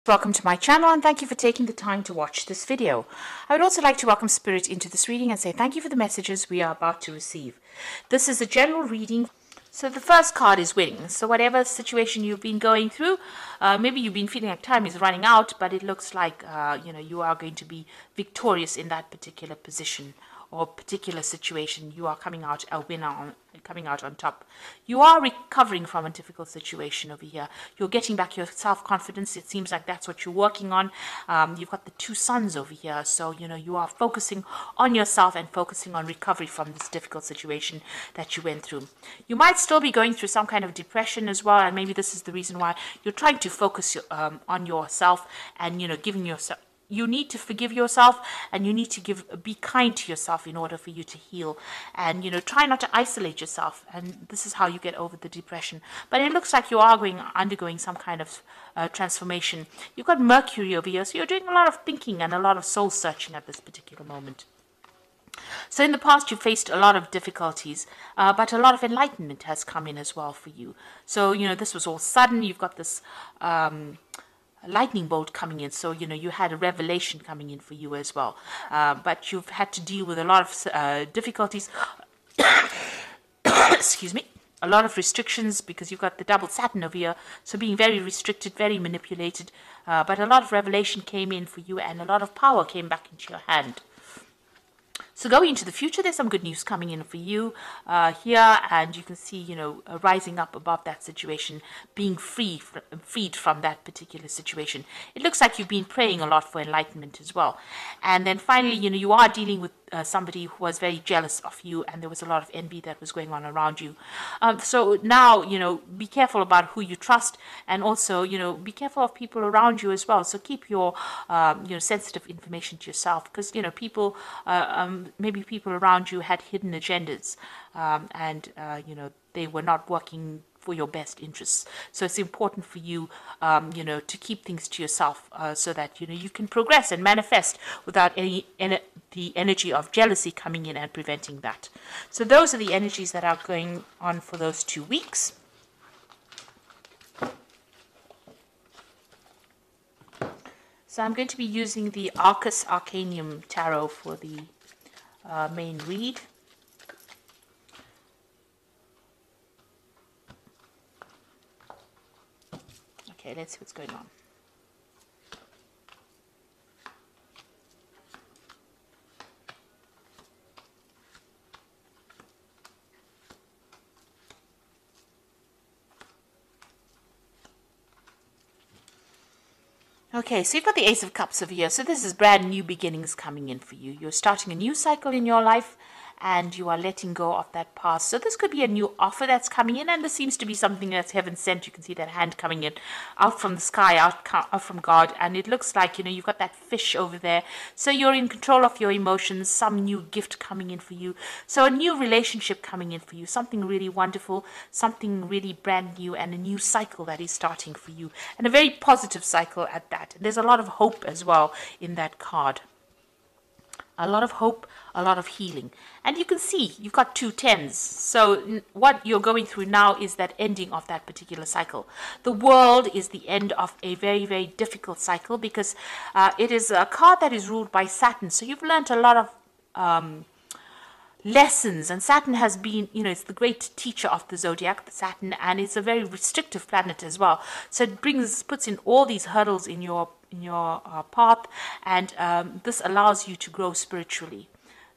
Welcome to my channel and thank you for taking the time to watch this video. I would also like to welcome Spirit into this reading and say thank you for the messages we are about to receive. This is a general reading. So the first card is winning. So whatever situation you've been going through, maybe you've been feeling like time is running out, but it looks like you are going to be victorious in that particular position or particular situation. You are coming out a winner, coming out on top. You are recovering from a difficult situation over here. You're getting back your self-confidence. It seems like that's what you're working on. You've got the two suns over here, so you are focusing on yourself and focusing on recovery from this difficult situation that you went through. You might still be going through some kind of depression as well, and maybe this is the reason why you're trying to focus on yourself and giving yourself. You need to forgive yourself, and you need to be kind to yourself in order for you to heal. And try not to isolate yourself. And this is how you get over the depression. But it looks like you are undergoing some kind of transformation. You've got Mercury over here, so you're doing a lot of thinking and a lot of soul searching at this particular moment. So in the past, you faced a lot of difficulties, but a lot of enlightenment has come in as well for you. So this was all sudden. You've got this lightning bolt coming in, so you had a revelation coming in for you as well, but you've had to deal with a lot of difficulties excuse me, a lot of restrictions, because you've got the double Saturn over here, so being very restricted, very manipulated, but a lot of revelation came in for you and a lot of power came back into your hand. So going into the future, there's some good news coming in for you here, and you can see, rising up above that situation, being freed from that particular situation. It looks like you've been praying a lot for enlightenment as well. And then finally, you are dealing with somebody who was very jealous of you, and there was a lot of envy that was going on around you. So now, be careful about who you trust, and also, be careful of people around you as well. So keep your, sensitive information to yourself, because, people, maybe people around you had hidden agendas, and they were not working for your best interests. So it's important for you, to keep things to yourself, so that you can progress and manifest without the energy of jealousy coming in and preventing that. So those are the energies that are going on for those 2 weeks. So I'm going to be using the Arcus Arcanium Tarot for the main read. Okay, let's see what's going on. Okay, so you've got the Ace of Cups over here. So this is brand new beginnings coming in for you. You're starting a new cycle in your life, and you are letting go of that past. So this could be a new offer that's coming in, and this seems to be something that's heaven sent. You can see that hand coming in out from the sky, out from God, and it looks like you've got that fish over there. So you're in control of your emotions, some new gift coming in for you. So a new relationship coming in for you, something really wonderful, something really brand new, and a new cycle that is starting for you, and a very positive cycle at that. And there's a lot of hope as well in that card. A lot of hope, a lot of healing. And you can see you've got 2 tens. So what you're going through now is that ending of that particular cycle. The World is the end of a very, very difficult cycle, because it is a card that is ruled by Saturn. So you've learned a lot of lessons, and Saturn has been, it's the great teacher of the zodiac, Saturn, and it's a very restrictive planet as well. So it puts in all these hurdles in your path, and this allows you to grow spiritually.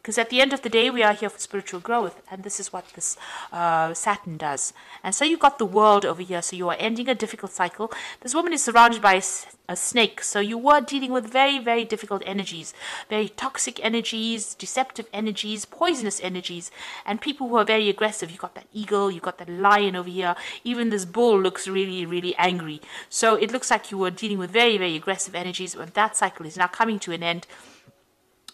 Because at the end of the day, we are here for spiritual growth, and this is what this Saturn does. And so you've got the World over here, so you are ending a difficult cycle. This woman is surrounded by a snake, so you were dealing with very, very difficult energies, very toxic energies, deceptive energies, poisonous energies, and people who are very aggressive. You've got that eagle, you've got that lion over here, even this bull looks really, really angry. So it looks like you were dealing with very, very aggressive energies, and that cycle is now coming to an end.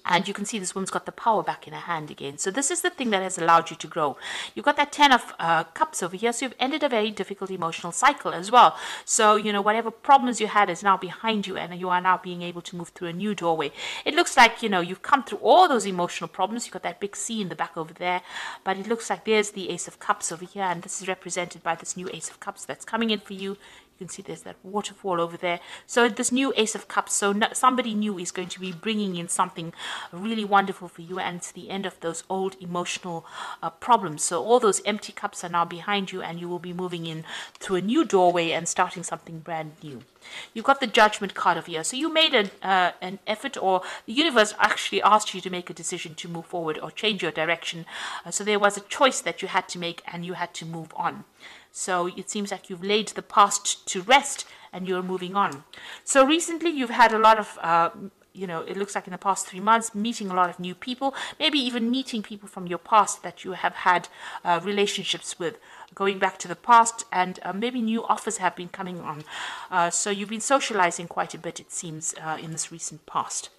And you can see this woman's got the power back in her hand again. So this is the thing that has allowed you to grow. You've got that 10 of Cups over here. So you've ended a very difficult emotional cycle as well. So, whatever problems you had is now behind you, and you are now being able to move through a new doorway. It looks like, you've come through all those emotional problems. You've got that big C in the back over there. But it looks like there's the Ace of Cups over here. And this is represented by this new Ace of Cups that's coming in for you. You can see there's that waterfall over there. So this new Ace of Cups, so somebody new is going to be bringing in something really wonderful for you, and it's the end of those old emotional problems. So all those empty cups are now behind you, and you will be moving in through a new doorway and starting something brand new. You've got the Judgment card over here. So you made an effort, or the universe actually asked you to make a decision to move forward or change your direction. So there was a choice that you had to make, and you had to move on. So it seems like you've laid the past to rest and you're moving on. So recently you've had a lot of it looks like in the past 3 months, meeting a lot of new people, maybe even meeting people from your past that you have had relationships with, going back to the past, and maybe new offers have been coming on. So you've been socializing quite a bit, it seems, in this recent past.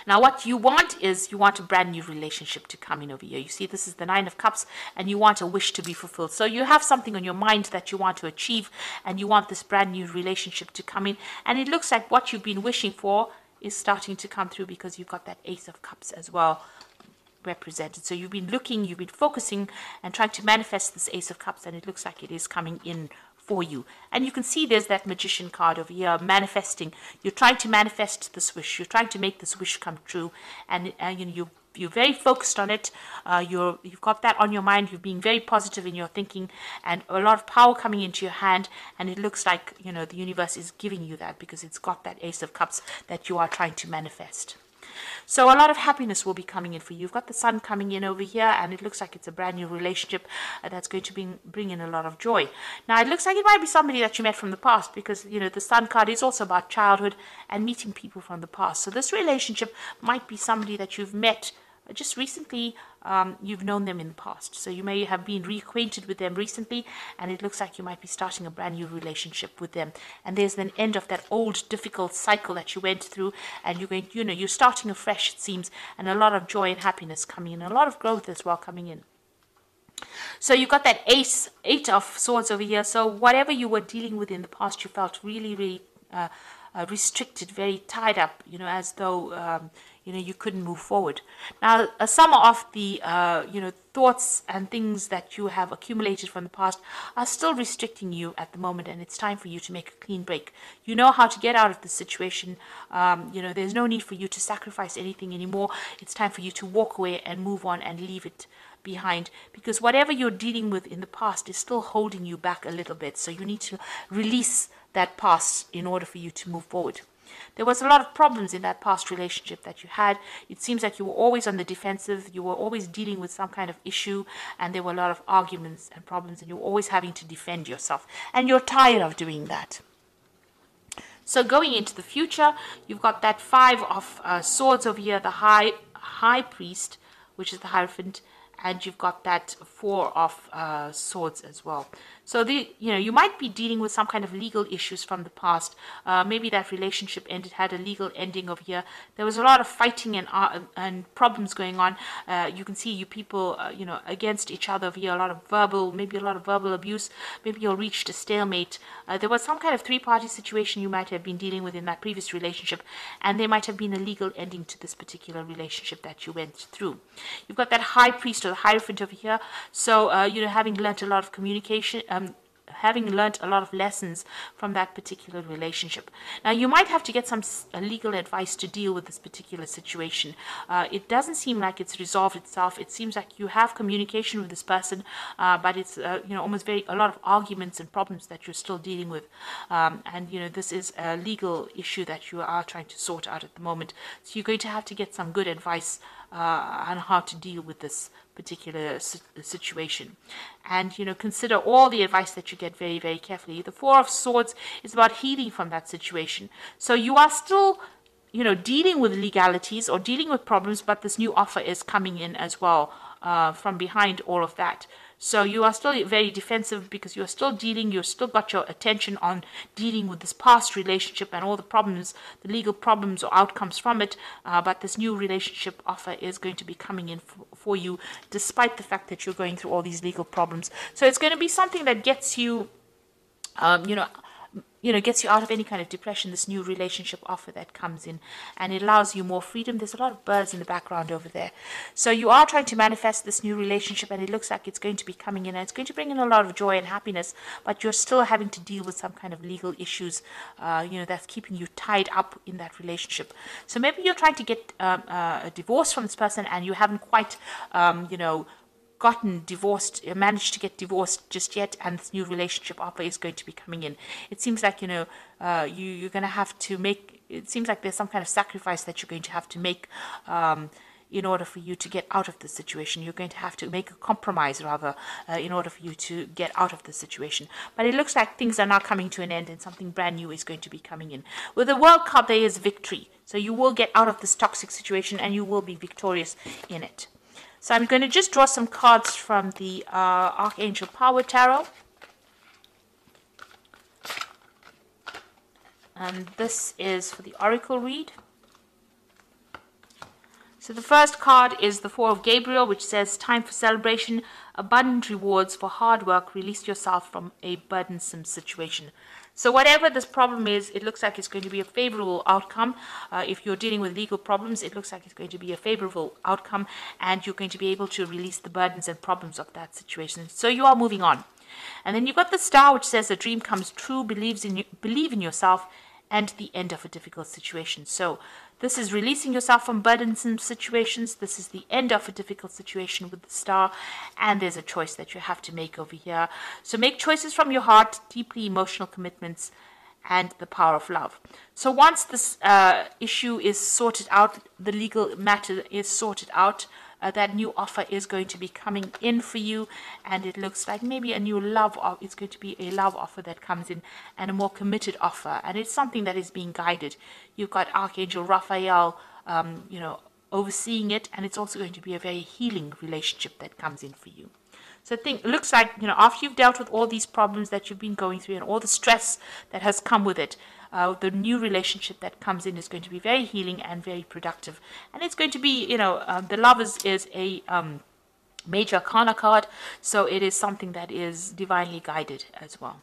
Now, what you want is you want a brand new relationship to come in over here. You see, this is the Nine of Cups, and you want a wish to be fulfilled. So you have something on your mind that you want to achieve, and you want this brand new relationship to come in. And it looks like what you've been wishing for is starting to come through, because you've got that Ace of Cups as well represented. So you've been looking, you've been focusing and trying to manifest this Ace of Cups, and it looks like it is coming in for you. And you can see there's that Magician card over here, manifesting. You're trying to manifest this wish. You're trying to make this wish come true, and you're very focused on it. You've got that on your mind. You're being very positive in your thinking, and a lot of power coming into your hand. And it looks like the universe is giving you that, because it's got that Ace of Cups that you are trying to manifest. So a lot of happiness will be coming in for you. You've got the Sun coming in over here, and it looks like it's a brand new relationship that's going to bring in a lot of joy. Now, it looks like it might be somebody that you met from the past, because, the Sun card is also about childhood and meeting people from the past. So this relationship might be somebody that you've met just recently. You've known them in the past, so you may have been reacquainted with them recently, and it looks like you might be starting a brand new relationship with them. And there's an end of that old difficult cycle that you went through, and you're starting afresh, it seems, and a lot of joy and happiness coming in, a lot of growth as well coming in. So you've got that Eight of Swords over here. So whatever you were dealing with in the past, you felt really, really restricted, very tied up, as though you couldn't move forward. Now, some of the thoughts and things that you have accumulated from the past are still restricting you at the moment, and it's time for you to make a clean break. You know how to get out of the situation. There's no need for you to sacrifice anything anymore. It's time for you to walk away and move on and leave it behind, because whatever you're dealing with in the past is still holding you back a little bit. So you need to release that past in order for you to move forward. There was a lot of problems in that past relationship that you had. It seems like you were always on the defensive. You were always dealing with some kind of issue, and there were a lot of arguments and problems, and you were always having to defend yourself. And you're tired of doing that. So going into the future, you've got that Five of Swords over here, the High Priest, which is the Hierophant, and you've got that Four of Swords as well. So you might be dealing with some kind of legal issues from the past. Maybe that relationship had a legal ending over here. There was a lot of fighting and problems going on. You can see you people, against each other over here. Maybe a lot of verbal abuse. Maybe you reached a stalemate. There was some kind of three-party situation you might have been dealing with in that previous relationship, and there might have been a legal ending to this particular relationship that you went through. You've got that High Priest or the Hierophant over here. So having learnt a lot of communication. Having learnt a lot of lessons from that particular relationship. Now, you might have to get some legal advice to deal with this particular situation. It doesn't seem like it's resolved itself. It seems like you have communication with this person, but it's almost a lot of arguments and problems that you're still dealing with. And this is a legal issue that you are trying to sort out at the moment. So you're going to have to get some good advice on how to deal with this particular situation, and consider all the advice that you get very, very carefully. The Four of Swords is about healing from that situation. So you are still dealing with legalities or dealing with problems, but this new offer is coming in as well from behind all of that. So you are still very defensive, because you're still got your attention on dealing with this past relationship and all the problems, the legal problems or outcomes from it. But this new relationship offer is going to be coming in for you, despite the fact that you're going through all these legal problems. So it's going to be something that gets you, gets you out of any kind of depression, this new relationship offer that comes in, and it allows you more freedom. There's a lot of birds in the background over there. So you are trying to manifest this new relationship, and it looks like it's going to be coming in, and it's going to bring in a lot of joy and happiness, but you're still having to deal with some kind of legal issues, that's keeping you tied up in that relationship. So maybe you're trying to get a divorce from this person, and you haven't quite, gotten divorced, managed to get divorced just yet, and this new relationship offer is going to be coming in. It seems like, you're going to have to make, it seems like there's some kind of sacrifice that you're going to have to make in order for you to get out of the situation. You're going to have to make a compromise, rather, in order for you to get out of the situation. But it looks like things are now coming to an end, and something brand new is going to be coming in. With the World card, there is victory. So you will get out of this toxic situation, and you will be victorious in it. So I'm going to just draw some cards from the Archangel Power Tarot. And this is for the Oracle read. So the first card is the Four of Gabriel, which says, time for celebration, abundant rewards for hard work, release yourself from a burdensome situation. So whatever this problem is, it looks like it's going to be a favorable outcome. If you're dealing with legal problems, it looks like it's going to be a favorable outcome, and you're going to be able to release the burdens and problems of that situation. So you are moving on. And then you've got the Star, which says a dream comes true, believe in yourself, and the end of a difficult situation. So this is releasing yourself from burdensome situations. This is the end of a difficult situation with the Star, and there's a choice that you have to make over here. So make choices from your heart, deeply emotional commitments, and the power of love. So once this issue is sorted out, the legal matter is sorted out, that new offer is going to be coming in for you, and it looks like maybe a new love offer. It's going to be a love offer that comes in, and a more committed offer, and it's something that is being guided. You've got Archangel Raphael, overseeing it, and it's also going to be a very healing relationship that comes in for you. So it looks like, after you've dealt with all these problems that you've been going through and all the stress that has come with it, the new relationship that comes in is going to be very healing and very productive. And it's going to be, the Lovers is a major arcana card, so it is something that is divinely guided as well.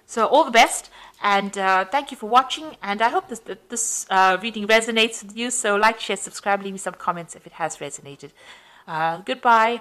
So all the best, and thank you for watching, and I hope this reading resonates with you. So like, share, subscribe, leave me some comments if it has resonated. Goodbye.